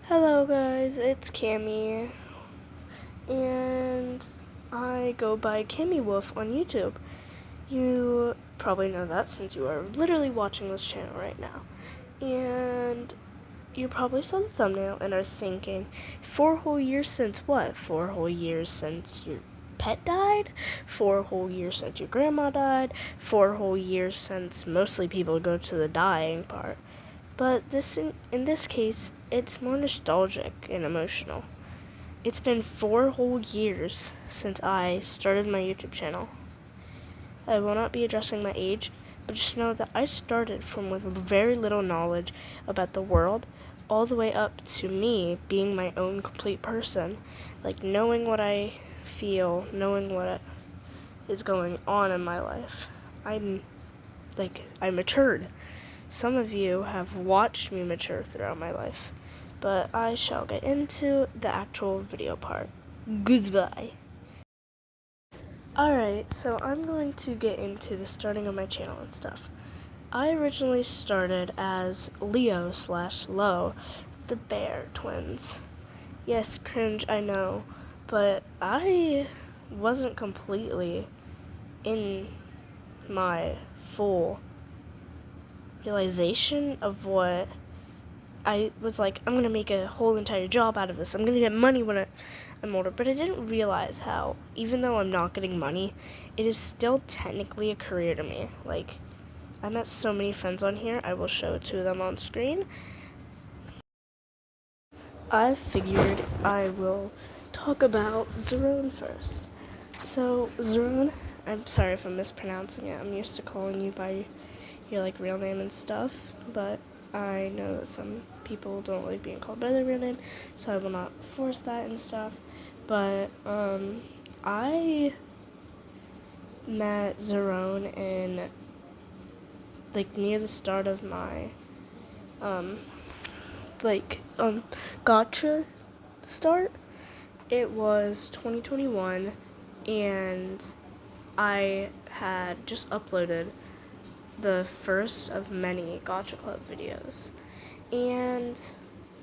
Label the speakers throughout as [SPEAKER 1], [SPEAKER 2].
[SPEAKER 1] Hello guys, it's Cammy, and I go by Cammy Wolf on YouTube. You probably know that since you are literally watching this channel right now. And you probably saw the thumbnail and are thinking, 4 whole years since what? 4 whole years since your pet died? 4 whole years since your grandma died? 4 whole years since mostly people go to the dying part. But in this case, it's more nostalgic and emotional. It's been 4 whole years since I started my YouTube channel. I will not be addressing my age, but just know that I started from with very little knowledge about the world, all the way up to me being my own complete person. Like knowing what I feel, knowing what is going on in my life. I matured. Some of you have watched me mature throughout my life, but I shall get into the actual video part. Goodbye. Alright, so I'm going to get into the starting of my channel and stuff. I originally started as Leo/Lo, the Bear Twins. Yes, cringe, I know, but I wasn't completely in my full realization of what I was like, I'm gonna make a whole entire job out of this. I'm gonna get money when I'm older. But I didn't realize how, even though I'm not getting money, it is still technically a career to me. Like, I met so many friends on here. I will show 2 of them on screen. I figured I will talk about Zerone first. So, Zerone, I'm sorry if I'm mispronouncing it. I'm used to calling you by your real name and stuff, but I know that some people don't like being called by their real name, so I will not force that and stuff. But I met Zerone in near the start of my gacha start. It was 2021, and I had just uploaded the first of many Gacha Club videos, and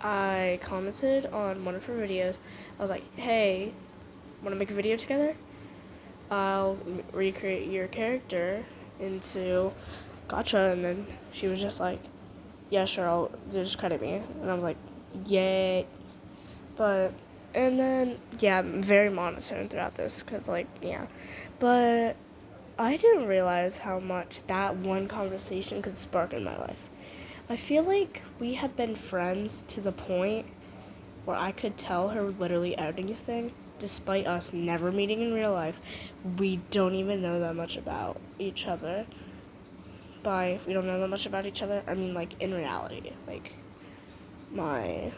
[SPEAKER 1] I commented on one of her videos. I was like, hey, want to make a video together? I'll recreate your character into Gacha. And then she was just like, yeah, sure, I'll just credit me. And I was like, yay. And then, yeah, I'm very monotone throughout this, because, yeah. But I didn't realize how much that one conversation could spark in my life. I feel like we have been friends to the point where I could tell her literally anything, despite us never meeting in real life. We don't even know that much about each other. By we don't know that much about each other, I mean in reality, my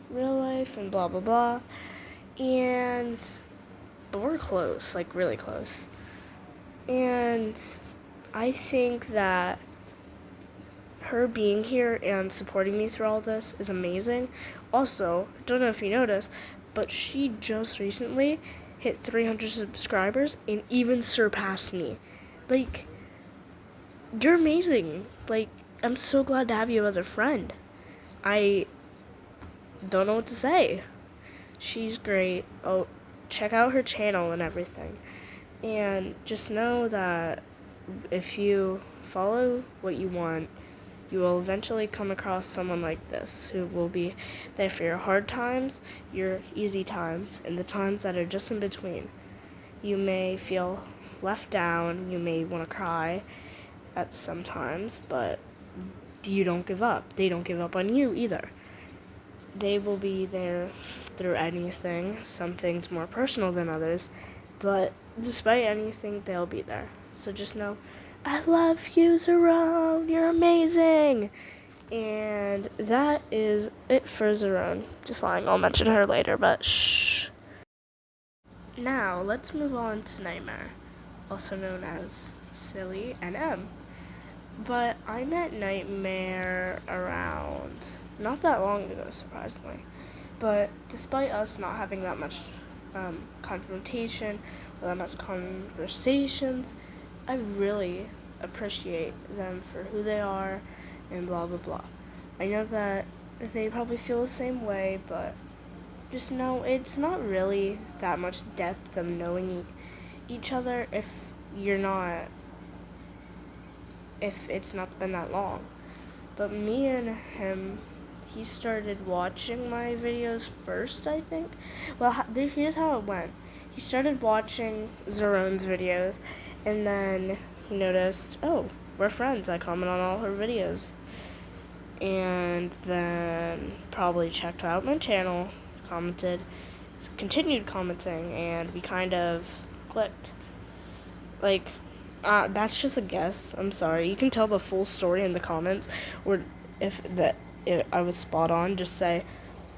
[SPEAKER 1] real life and blah blah blah. But we're close, really close. And I think that her being here and supporting me through all this is amazing. Also, I don't know if you noticed, but she just recently hit 300 subscribers and even surpassed me. You're amazing. I'm so glad to have you as a friend. I don't know what to say. She's great. Oh, check out her channel and everything. And just know that if you follow what you want, you will eventually come across someone like this who will be there for your hard times, your easy times, and the times that are just in between. You may feel left down, you may want to cry at some times, but you don't give up. They don't give up on you either. They will be there through anything, some things more personal than others, but despite anything, they'll be there. So just know, I love you, Zerone. You're amazing. And that is it for Zerone. Just lying. I'll mention her later, but shh. Now, let's move on to Nightmare, also known as Silly and M. But I met Nightmare around not that long ago, surprisingly. But despite us not having that much confrontation or that much conversations, I really appreciate them for who they are and blah blah blah. I know that they probably feel the same way, but just know it's not really that much depth of knowing each other if it's not been that long. But me and him, he started watching my videos first, I think. Well, here's how it went. He started watching Zeron's videos, and then he noticed, oh, we're friends. I comment on all her videos. And then probably checked out my channel, continued commenting, and we kind of clicked. Like, that's just a guess. I'm sorry. You can tell the full story in the comments, or if I was spot on, just say,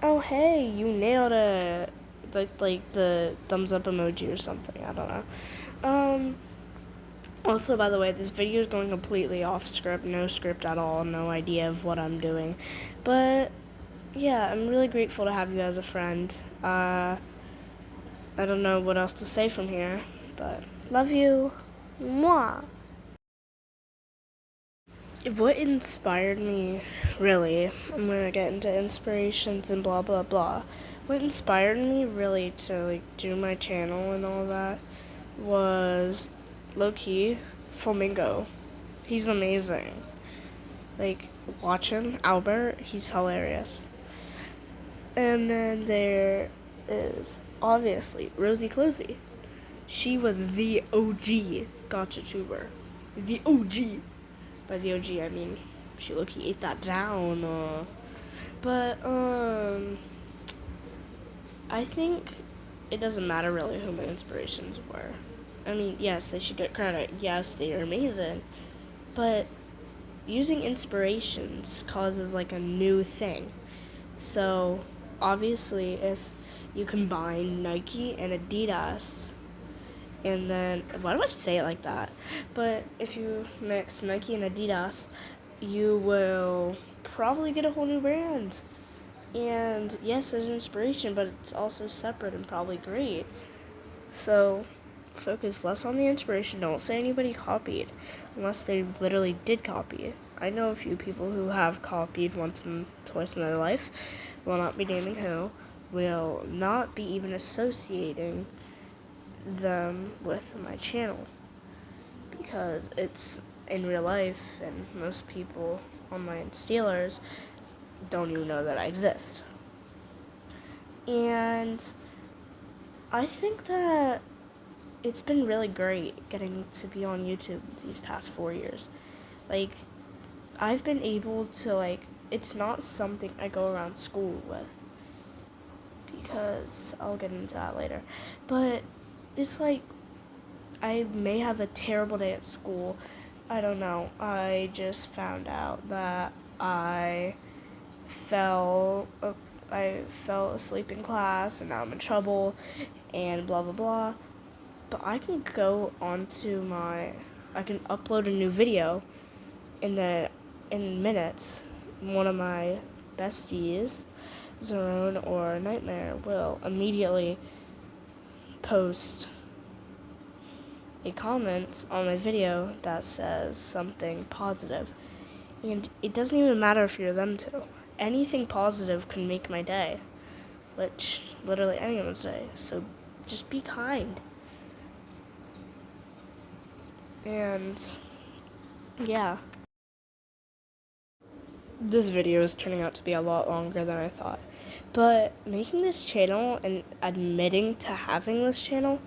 [SPEAKER 1] "Oh hey, you nailed it!" Like the thumbs up emoji or something. I don't know. Also, by the way, this video is going completely off script, no script at all, no idea of what I'm doing, but yeah, I'm really grateful to have you as a friend. I don't know what else to say from here, but love you. Mwah. What inspired me, really, I'm gonna get into inspirations and blah blah blah. What inspired me really to do my channel and all that was low-key Flamingo. He's amazing. Watch him, Albert, he's hilarious. And then there is obviously Rosie Closey. She was the OG gotcha tuber. The OG. By the OG, I mean she low-key ate that down. But I think it doesn't matter really who my inspirations were. I mean, yes, they should get credit. Yes, they are amazing. But using inspirations causes a new thing. So obviously, if you combine Nike and Adidas, and then why do I say it like that? But if you mix Nike and Adidas, you will probably get a whole new brand. And yes, there's inspiration, but it's also separate and probably great. So focus less on the inspiration. Don't say anybody copied, unless they literally did copy it. I know a few people who have copied once and twice in their life. Will not be naming who. Will not be even associating them with my channel, because it's in real life, and most people online Steelers don't even know that I exist. And I think that it's been really great getting to be on YouTube these past 4 years. I've been able to, it's not something I go around school with, because I'll get into that later. But it's I may have a terrible day at school. I don't know. I just found out that I fell asleep in class and now I'm in trouble and blah blah blah. But I can I can upload a new video in minutes. One of my besties, Zeron or Nightmare, will immediately post a comment on my video that says something positive. And it doesn't even matter if you're them two. Anything positive can make my day, which literally anyone's day. So just be kind. And yeah. This video is turning out to be a lot longer than I thought. But making this channel and admitting to having this channel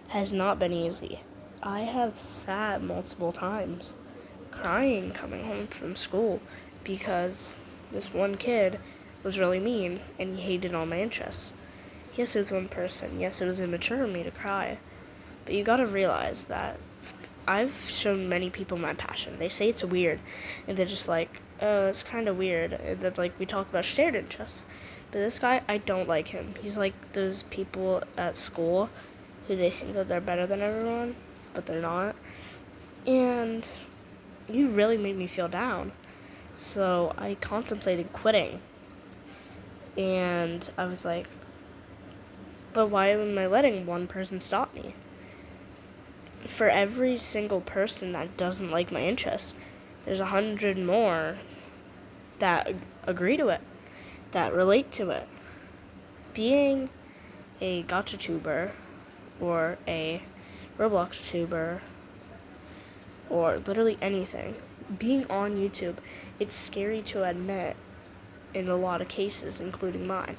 [SPEAKER 1] has not been easy. I have sat multiple times crying coming home from school because this one kid was really mean and he hated all my interests. Yes, it was one person. Yes, it was immature of me to cry. But you gotta realize that I've shown many people my passion. They say it's weird, and they're just like, oh, it's kind of weird. And then, we talk about shared interests. But this guy, I don't like him. He's like those people at school who they think that they're better than everyone, but they're not. And you really made me feel down. So I contemplated quitting. And I was like, but why am I letting one person stop me? For every single person that doesn't like my interest, there's 100 more that agree to it. that relate to it. Being a gacha tuber or a Roblox tuber or literally anything, being on YouTube, it's scary to admit in a lot of cases, including mine,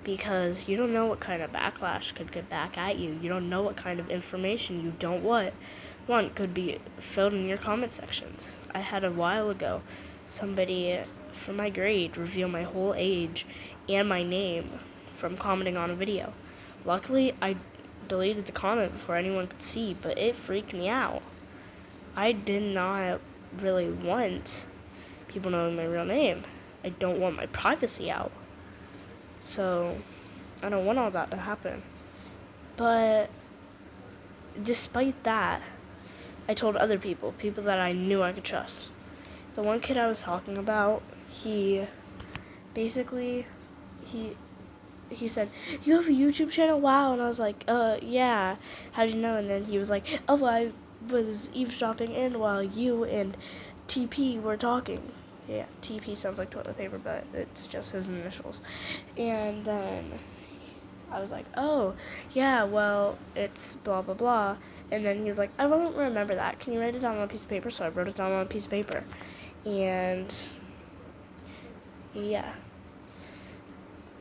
[SPEAKER 1] because you don't know what kind of backlash could get back at you. You don't know what kind of information you don't want could be filled in your comment sections. I had a while ago somebody from my grade reveal my whole age and my name from commenting on a video. Luckily, I deleted the comment before anyone could see, but it freaked me out. I did not really want people knowing my real name. I don't want my privacy out. So, I don't want all that to happen. But despite that, I told other people that I knew I could trust. The one kid I was talking about, he basically, he said, "You have a YouTube channel? Wow." And I was like, yeah. How'd you know? And then he was like, "Oh, I was eavesdropping in while you and TP were talking." Yeah, TP sounds like toilet paper, but it's just his initials. And then I was like, "Oh, yeah, well, it's blah, blah, blah." And then he was like, "I don't remember that. Can you write it down on a piece of paper?" So I wrote it down on a piece of paper. And yeah.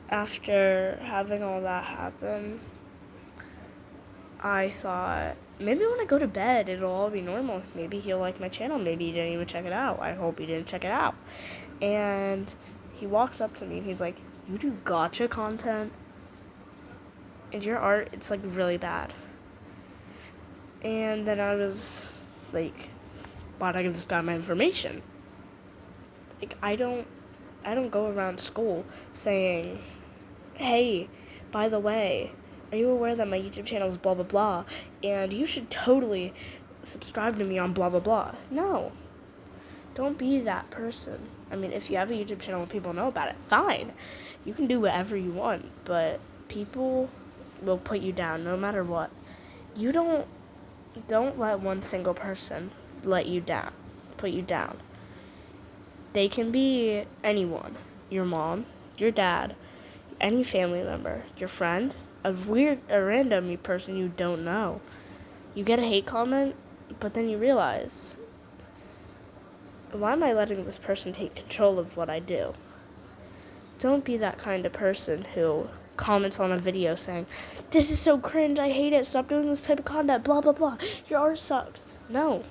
[SPEAKER 1] After having all that happen, I thought, maybe when I go to bed, it'll all be normal. Maybe he'll like my channel. Maybe he didn't even check it out. I hope he didn't check it out. And he walks up to me and he's like, "You do gacha content? And your art, it's like really bad." And then I was like, "Why'd I give this guy my information?" Like, I don't go around school saying, "Hey, by the way, are you aware that my YouTube channel is blah, blah, blah, and you should totally subscribe to me on blah, blah, blah." No. Don't be that person. I mean, if you have a YouTube channel and people know about it, fine. You can do whatever you want, but people will put you down no matter what. You don't let one single person put you down. They can be anyone. Your mom, your dad, any family member, your friend, a random person you don't know. You get a hate comment, but then you realize, why am I letting this person take control of what I do? Don't be that kind of person who comments on a video saying, "This is so cringe, I hate it, stop doing this type of content, blah, blah, blah. Your art sucks." No.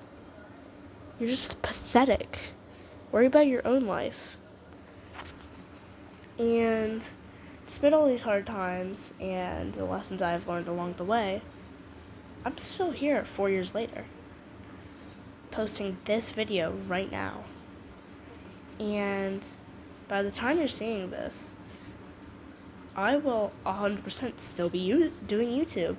[SPEAKER 1] You're just pathetic. Worry about your own life. And despite all these hard times and the lessons I've learned along the way, I'm still here 4 years later, posting this video right now. And by the time you're seeing this, I will 100% still be doing YouTube.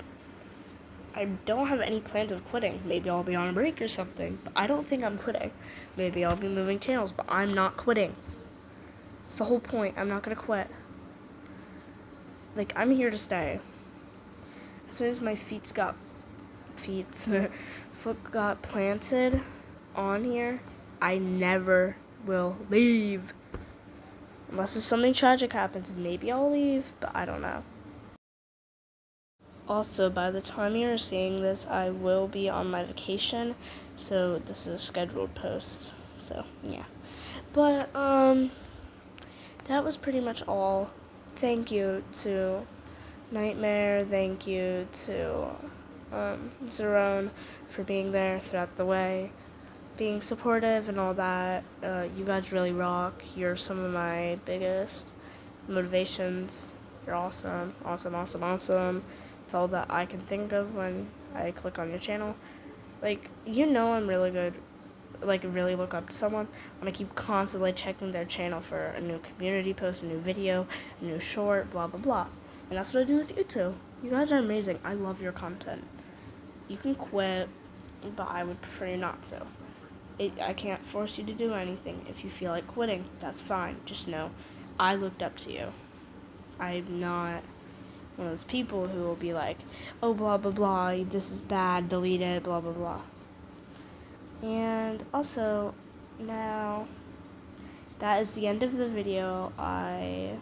[SPEAKER 1] I don't have any plans of quitting. Maybe I'll be on a break or something, but I don't think I'm quitting. Maybe I'll be moving channels, but I'm not quitting. It's the whole point. I'm not going to quit. Like, I'm here to stay. As soon as my foot got planted on here, I never will leave. Unless there's something tragic happens, maybe I'll leave, but I don't know. Also, by the time you're seeing this, I will be on my vacation, so this is a scheduled post. So, yeah. But, that was pretty much all. Thank you to Nightmare. Thank you to Zerone for being there throughout the way, being supportive and all that. You guys really rock. You're some of my biggest motivations. You're awesome, awesome, awesome, awesome. It's all that I can think of when I click on your channel. Like, I'm really good. Like, really look up to someone when I keep constantly checking their channel for a new community post, a new video, a new short, blah, blah, blah. And that's what I do with you two. You guys are amazing. I love your content. You can quit, but I would prefer you not to. I can't force you to do anything. If you feel like quitting, that's fine. Just know, I looked up to you. I'm not one of those people who will be like, "Oh, blah, blah, blah, this is bad, delete it, blah, blah, blah." And also, now, that is the end of the video. I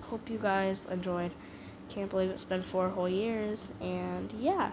[SPEAKER 1] hope you guys enjoyed. Can't believe it's been 4 whole years. And yeah.